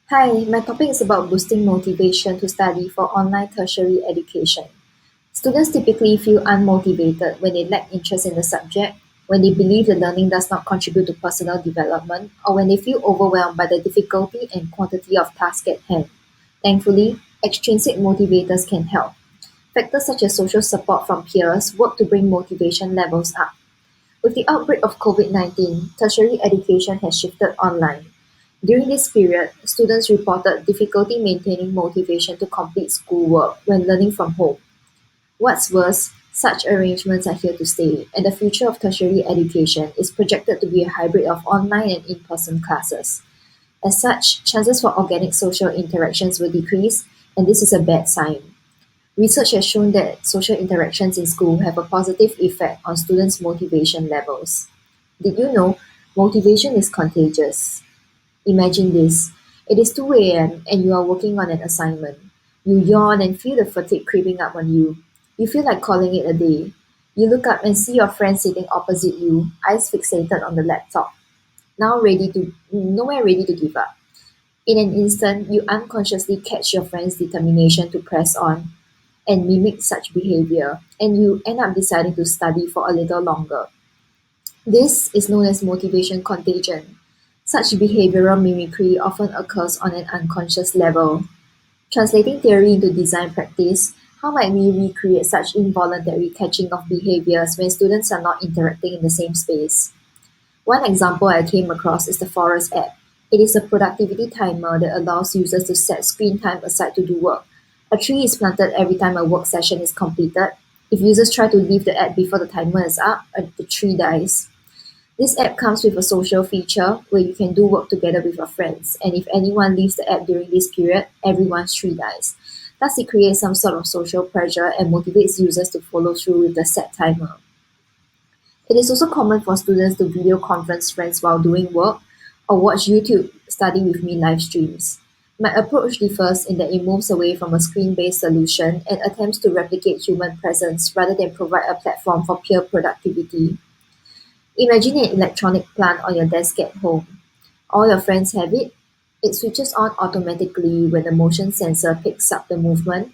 Hi, my topic is about boosting motivation to study for online tertiary education. Students typically feel unmotivated when they lack interest in the subject, when they believe the learning does not contribute to personal development, or when they feel overwhelmed by the difficulty and quantity of tasks at hand. Thankfully, extrinsic motivators can help. Factors such as social support from peers work to bring motivation levels up. With the outbreak of COVID-19, tertiary education has shifted online. During this period, students reported difficulty maintaining motivation to complete schoolwork when learning from home. What's worse, such arrangements are here to stay, and the future of tertiary education is projected to be a hybrid of online and in person classes. As such, chances for organic social interactions will decrease, and this is a bad sign. Research has shown that social interactions in school have a positive effect on students' motivation levels. Did you know motivation is contagious? Imagine this. It is 2 a.m. and you are working on an assignment. You yawn and feel the fatigue creeping up on you. You feel like calling it a day. You look up and see your friend sitting opposite you, eyes fixated on the laptop, nowhere ready to give up. In an instant, you unconsciously catch your friend's determination to press on and mimic such behavior, and you end up deciding to study for a little longer. This is known as motivation contagion. Such behavioral mimicry often occurs on an unconscious level. Translating theory into design practice, how might we recreate such involuntary catching of behaviors when students are not interacting in the same space? One example I came across is the Forest app. It is a productivity timer that allows users to set screen time aside to do work. A tree is planted every time a work session is completed. If users try to leave the app before the timer is up, the tree dies. This app comes with a social feature where you can do work together with your friends, and if anyone leaves the app during this period, everyone's tree dies. Thus, it creates some sort of social pressure and motivates users to follow through with the set timer. It is also common for students to video conference friends while doing work or watch YouTube study with me live streams. My approach differs in that it moves away from a screen based solution and attempts to replicate human presence rather than provide a platform for peer productivity. Imagine an electronic plant on your desk at home. All your friends have it. It switches on automatically when the motion sensor picks up the movement.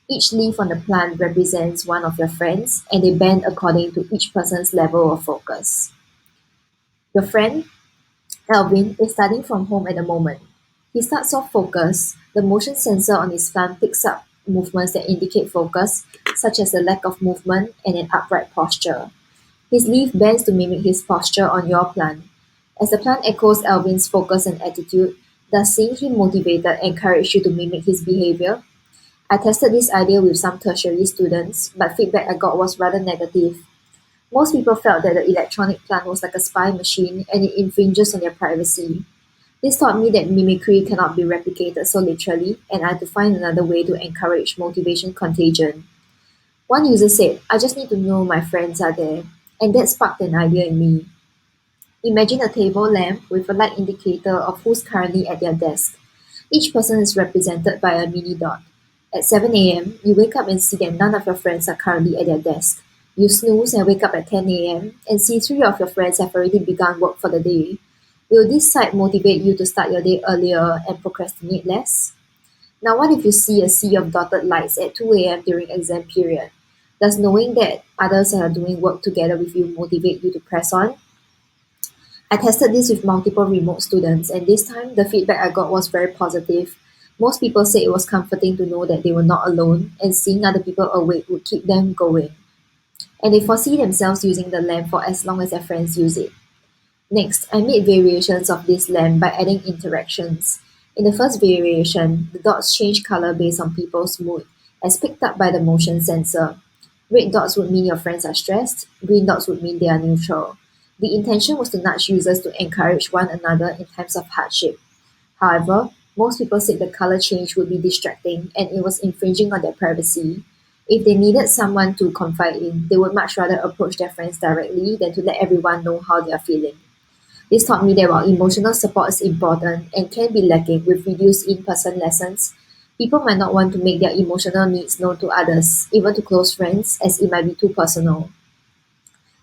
Each leaf on the plant represents one of your friends, and they bend according to each person's level of focus. Your friend, Alvin, is studying from home at the moment. He starts off focused. The motion sensor on his plant picks up movements that indicate focus, such as a lack of movement and an upright posture. His leaf bends to mimic his posture on your plant. As the plant echoes Alvin's focus and attitude, does seeing him motivated encourage you to mimic his behavior? I tested this idea with some tertiary students, but feedback I got was rather negative. Most people felt that the electronic plant was like a spy machine and it infringes on their privacy. This taught me that mimicry cannot be replicated so literally, and I had to find another way to encourage motivation contagion. One user said, I just need to know my friends are there, and that sparked an idea in me. Imagine a table lamp with a light indicator of who's currently at their desk. Each person is represented by a mini dot. At 7 a.m., you wake up and see that none of your friends are currently at their desk. You snooze and wake up at 10 a.m. and see three of your friends have already begun work for the day. Will this sight motivate you to start your day earlier and procrastinate less? Now, what if you see a sea of dotted lights at 2 a.m. during exam period? Does knowing that others are doing work together with you motivate you to press on? I tested this with multiple remote students, and this time the feedback I got was very positive. Most people said it was comforting to know that they were not alone, and seeing other people awake would keep them going. And they foresee themselves using the lamp for as long as their friends use it. Next, I made variations of this lamp by adding interactions. In the first variation, the dots change color based on people's mood, as picked up by the motion sensor. Red dots would mean your friends are stressed, green dots would mean they are neutral. The intention was to nudge users to encourage one another in times of hardship. However, most people said the color change would be distracting and it was infringing on their privacy. If they needed someone to confide in, they would much rather approach their friends directly than to let everyone know how they are feeling. This taught me that while emotional support is important and can be lacking with reduced in person lessons, people might not want to make their emotional needs known to others, even to close friends, as it might be too personal.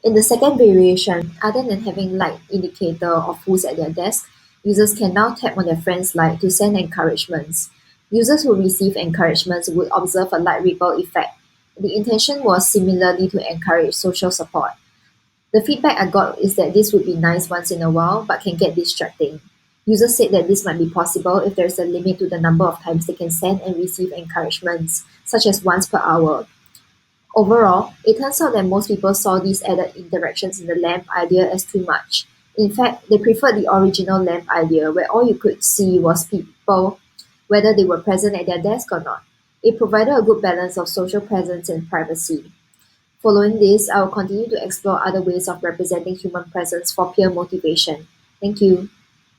In the second variation, other than having light indicator of who's at their desk, Users can now tap on their friends' like to send encouragements. Users who receive encouragements would observe a light ripple effect. The intention was similarly to encourage social support. The feedback I got is that this would be nice once in a while, but can get distracting. Users said that this might be possible if there's a limit to the number of times they can send and receive encouragements, such as once per hour. Overall, it turns out that most people saw these added interactions in the LAMP idea as too much. In fact, they preferred the original LAMP idea where all you could see was people, whether they were present at their desk or not. It provided a good balance of social presence and privacy. Following this, I will continue to explore other ways of representing human presence for peer motivation. Thank you.